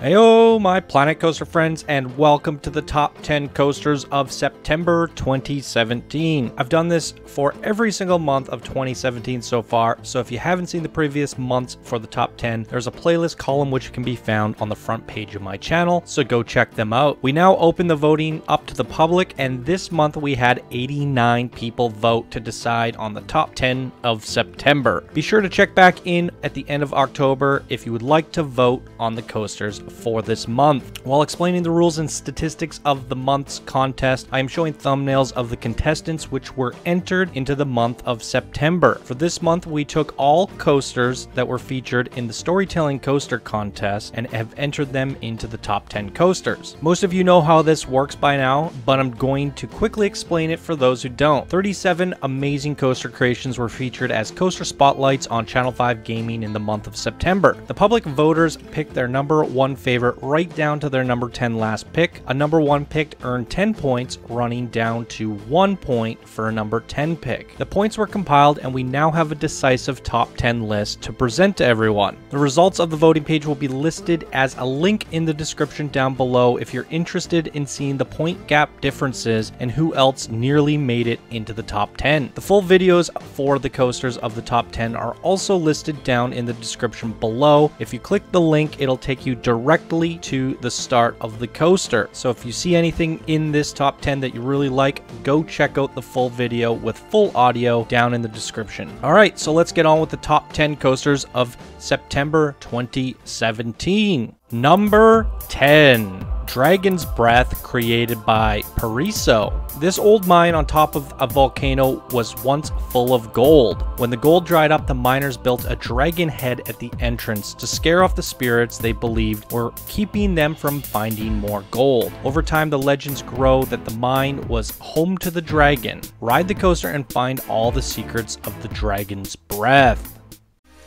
Heyo, my Planet Coaster friends, and welcome to the top 10 coasters of September 2017. I've done this for every single month of 2017 so far, so if you haven't seen the previous months for the top 10, there's a playlist column which can be found on the front page of my channel, so go check them out. We now open the voting up to the public, and this month we had 89 people vote to decide on the top 10 of September. Be sure to check back in at the end of October if you would like to vote on the coasters for this month. While explaining the rules and statistics of the month's contest, I am showing thumbnails of the contestants which were entered into the month of September. For this month, we took all coasters that were featured in the Storytelling Coaster Contest and have entered them into the top 10 coasters. Most of you know how this works by now, but I'm going to quickly explain it for those who don't. 37 amazing coaster creations were featured as coaster spotlights on Channel 5 Gaming in the month of September. The public voters picked their number one favorite right down to their number 10 last pick. A number 1 pick earned 10 points, running down to 1 point for a number 10 pick. The points were compiled and we now have a decisive top 10 list to present to everyone. The results of the voting page will be listed as a link in the description down below if you're interested in seeing the point gap differences and who else nearly made it into the top 10. The full videos for the coasters of the top 10 are also listed down in the description below. If you click the link, it'll take you directly to the start of the coaster. So if you see anything in this top 10 that you really like, go check out the full video with full audio down in the description. All right, so let's get on with the top 10 coasters of September 2017. Number 10. Dragon's Breath, created by Pyro. This old mine on top of a volcano was once full of gold. When the gold dried up, the miners built a dragon head at the entrance to scare off the spirits they believed were keeping them from finding more gold. Over time, the legends grow that the mine was home to the dragon. Ride the coaster and find all the secrets of the Dragon's Breath.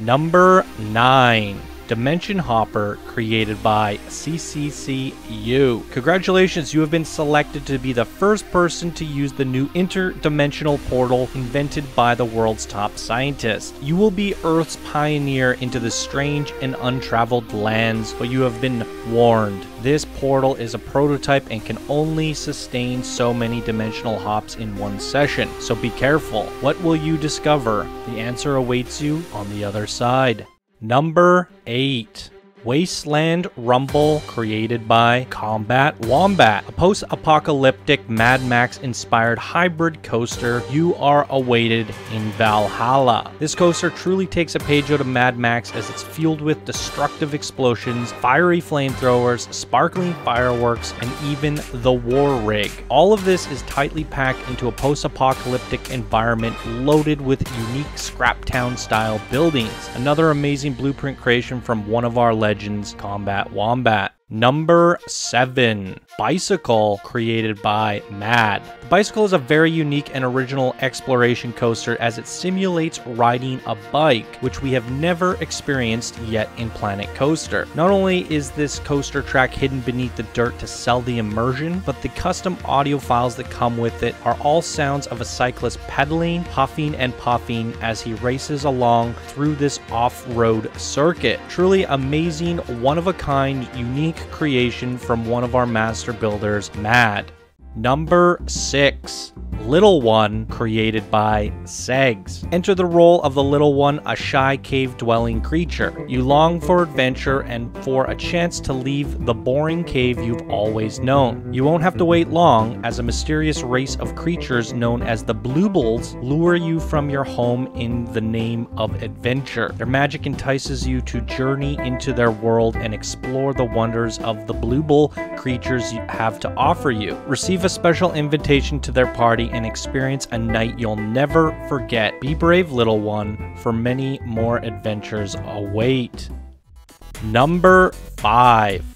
Number 9. Dimension Hopper, created by CCCU. Congratulations, you have been selected to be the first person to use the new interdimensional portal invented by the world's top scientist. You will be Earth's pioneer into the strange and untraveled lands, but you have been warned. This portal is a prototype and can only sustain so many dimensional hops in one session, so be careful. What will you discover? The answer awaits you on the other side. Number 8. Wasteland Rumble, created by Combat Wombat. A post-apocalyptic Mad Max-inspired hybrid coaster, you are awaited in Valhalla. This coaster truly takes a page out of Mad Max as it's fueled with destructive explosions, fiery flamethrowers, sparkling fireworks, and even the war rig. All of this is tightly packed into a post-apocalyptic environment loaded with unique Scraptown-style buildings. Another amazing blueprint creation from one of our legends, Combat Wombat. Number 7. Bicycle, created by Mad. The Bicycle is a very unique and original exploration coaster as it simulates riding a bike, which we have never experienced yet in Planet Coaster. Not only is this coaster track hidden beneath the dirt to sell the immersion, but the custom audio files that come with it are all sounds of a cyclist pedaling, huffing, and puffing as he races along through this off-road circuit. Truly amazing, one-of-a-kind, unique creation from one of our master builders, Mad. Number 6. Little One, created by Segs. Enter the role of the Little One, a shy cave-dwelling creature. You long for adventure and for a chance to leave the boring cave you've always known. You won't have to wait long, as a mysterious race of creatures known as the Bluebles lure you from your home in the name of adventure. Their magic entices you to journey into their world and explore the wonders of the Bluebell creatures have to offer you. Receive a special invitation to their party and experience a night you'll never forget. Be brave, Little One, for many more adventures await. Number 5.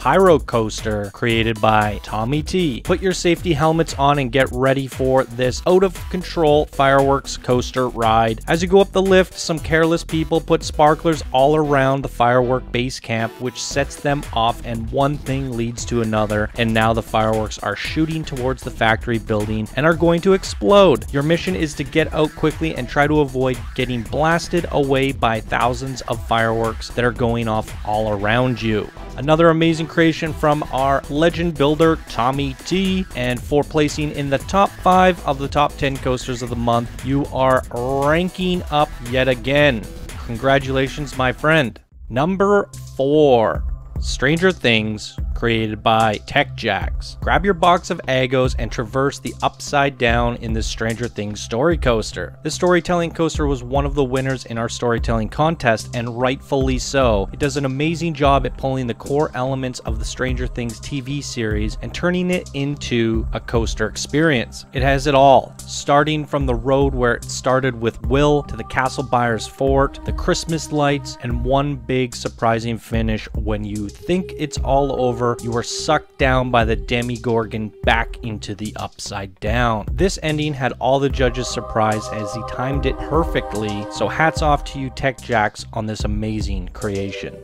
Pyro Coaster, created by Tommy T. Put your safety helmets on and get ready for this out-of-control fireworks coaster ride. As you go up the lift, some careless people put sparklers all around the firework base camp, which sets them off, and one thing leads to another, and now the fireworks are shooting towards the factory building and are going to explode. Your mission is to get out quickly and try to avoid getting blasted away by thousands of fireworks that are going off all around you. Another amazing creation from our legend builder, Tommy T. And for placing in the top 5 of the top 10 coasters of the month, you are ranking up yet again. Congratulations, my friend. Number 4. Stranger Things, created by TechJax. Grab your box of Aggos and traverse the upside down in this Stranger Things story coaster. This storytelling coaster was one of the winners in our storytelling contest, and rightfully so. It does an amazing job at pulling the core elements of the Stranger Things TV series and turning it into a coaster experience. It has it all, starting from the road where it started with Will to the Castle Buyers Fort, the Christmas lights, and one big surprising finish when you think it's all over. You are sucked down by the Demogorgon back into the upside down. This ending had all the judges surprised as he timed it perfectly, so hats off to you, TechJax, on this amazing creation.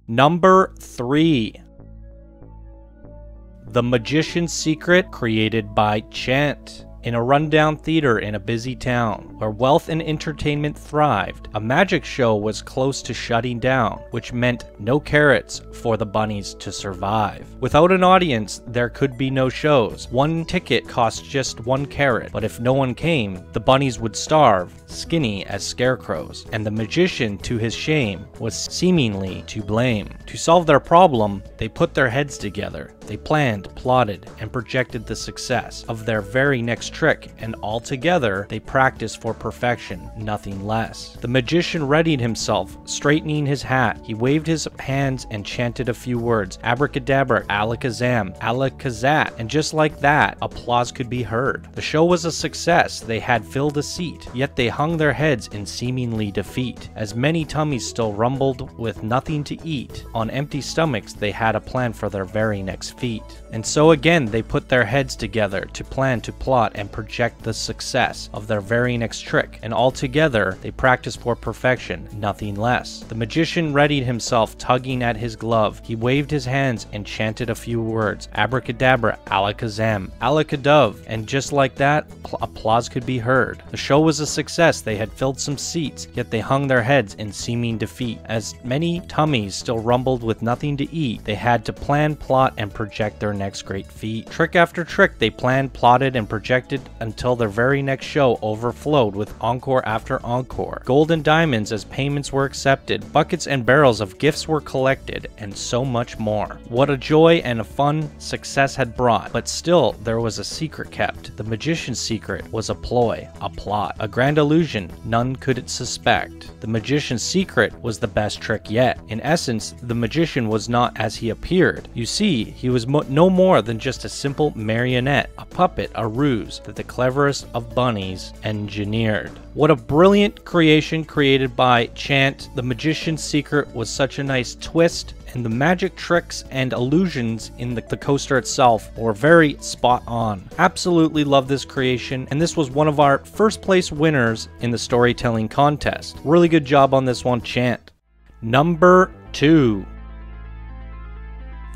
Number 3. The Magician's Secret, created by Chant. In a rundown theater in a busy town, where wealth and entertainment thrived, a magic show was close to shutting down, which meant no carrots for the bunnies to survive. Without an audience, there could be no shows. One ticket cost just 1 carrot, but if no one came, the bunnies would starve, skinny as scarecrows, and the magician, to his shame, was seemingly to blame. To solve their problem, they put their heads together. They planned, plotted, and projected the success of their very next trick, and all together they practiced for perfection, nothing less. The magician readied himself, straightening his hat. He waved his hands and chanted a few words: abracadabra, alakazam, alakazat, and just like that, applause could be heard. The show was a success. They had filled a seat, yet they hung their heads in seemingly defeat, as many tummies still rumbled with nothing to eat. On empty stomachs, they had a plan for their very next feat. And so again, they put their heads together to plan, to plot, and project the success of their very next trick, and all together they practiced for perfection, nothing less. The magician readied himself, tugging at his glove. He waved his hands and chanted a few words: abracadabra, alakazam, alakadove, and just like that, applause could be heard. The show was a success. They had filled some seats, yet they hung their heads in seeming defeat. As many tummies still rumbled with nothing to eat, they had to plan, plot, and project their next great feat. Trick after trick they planned, plotted, and projected until their very next show overflowed with encore after encore. Gold and diamonds as payments were accepted, buckets and barrels of gifts were collected, and so much more. What a joy and a fun success had brought, but still there was a secret kept. The magician's secret was a ploy, a plot, a grand illusion none could suspect. The magician's secret was the best trick yet. In essence, the magician was not as he appeared. You see, he was no more than just a simple marionette, a puppet, a ruse that the cleverest of bunnies engineered. What a brilliant creation created by Chant. The Magician's Secret was such a nice twist, and the magic tricks and illusions in the coaster itself were very spot on. Absolutely love this creation, and this was one of our first place winners in the storytelling contest. Really good job on this one, Chant. Number 2.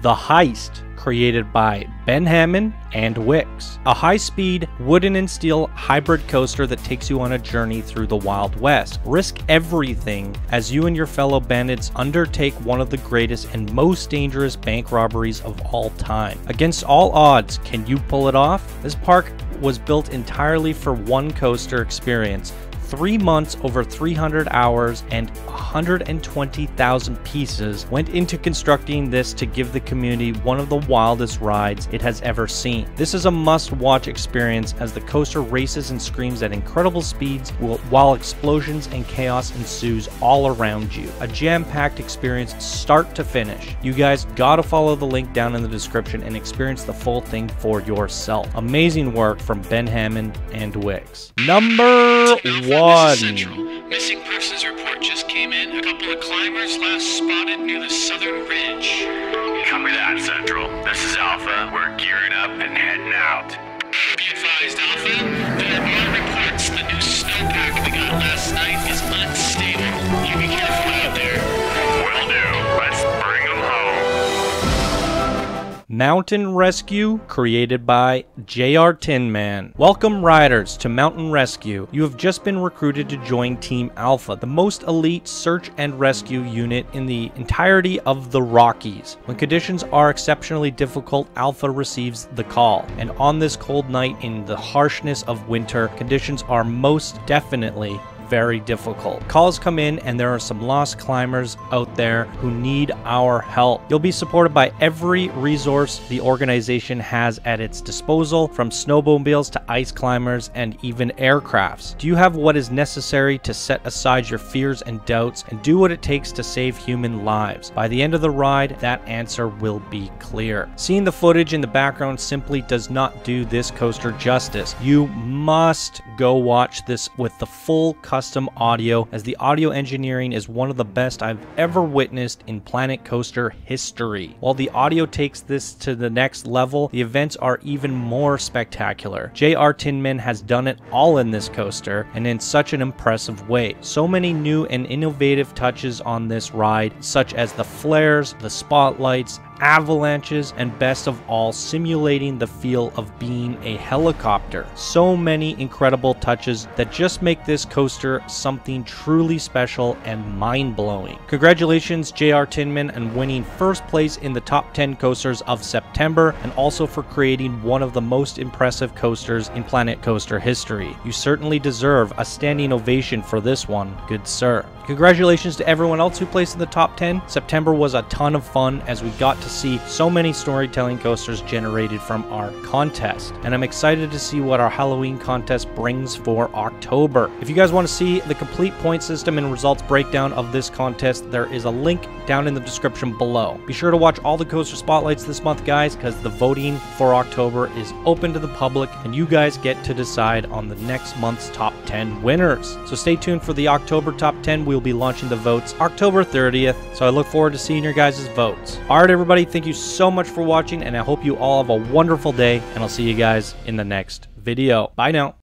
The Heist, created by Ben Hammond and Wix. A high-speed, wooden and steel hybrid coaster that takes you on a journey through the Wild West. Risk everything as you and your fellow bandits undertake one of the greatest and most dangerous bank robberies of all time. Against all odds, can you pull it off? This park was built entirely for one coaster experience. 3 months, over 300 hours, and 120,000 pieces went into constructing this to give the community one of the wildest rides it has ever seen. This is a must-watch experience as the coaster races and screams at incredible speeds while explosions and chaos ensues all around you. A jam-packed experience start to finish. You guys gotta follow the link down in the description and experience the full thing for yourself. Amazing work from Ben Hammond and Wix. Number 1. Missing persons report just came in. A couple of climbers last spotted near the southern ridge. Copy that, Central. This is Alpha. We're gearing up and heading out. Be advised, Alpha. There are reports the new snowpack we got last night is unstable. You be careful out there. Will do. Let's bring them home. Mountain Rescue, created by JR Tinman. Welcome riders to Mountain Rescue. You have just been recruited to join Team Alpha, the most elite search and rescue unit in the entirety of the Rockies. When conditions are exceptionally difficult, Alpha receives the call. And on this cold night in the harshness of winter, conditions are most definitely very difficult. Calls come in and there are some lost climbers out there who need our help. You'll be supported by every resource the organization has at its disposal, from snowmobiles to ice climbers and even aircrafts. Do you have what is necessary to set aside your fears and doubts and do what it takes to save human lives? By the end of the ride, that answer will be clear. Seeing the footage in the background simply does not do this coaster justice. You must go watch this with the full custom audio, as the audio engineering is one of the best I've ever witnessed in Planet Coaster history. While the audio takes this to the next level, the events are even more spectacular. JR Tinman has done it all in this coaster, and in such an impressive way. So many new and innovative touches on this ride, such as the flares, the spotlights, avalanches, and best of all, simulating the feel of being a helicopter. So many incredible touches that just make this coaster something truly special and mind-blowing. Congratulations, JR Tinman, on winning first place in the top 10 coasters of September, and also for creating one of the most impressive coasters in Planet Coaster history. You certainly deserve a standing ovation for this one, good sir. Congratulations to everyone else who placed in the top 10. September was a ton of fun as we got to see so many storytelling coasters generated from our contest. And I'm excited to see what our Halloween contest brings for October. If you guys want to see the complete point system and results breakdown of this contest, there is a link down in the description below. Be sure to watch all the coaster spotlights this month, guys, because the voting for October is open to the public and you guys get to decide on the next month's top 10 winners. So stay tuned for the October top 10. We'll be launching the votes October 30th, so I look forward to seeing your guys' votes. Alright everybody, thank you so much for watching, and I hope you all have a wonderful day, and I'll see you guys in the next video. Bye now.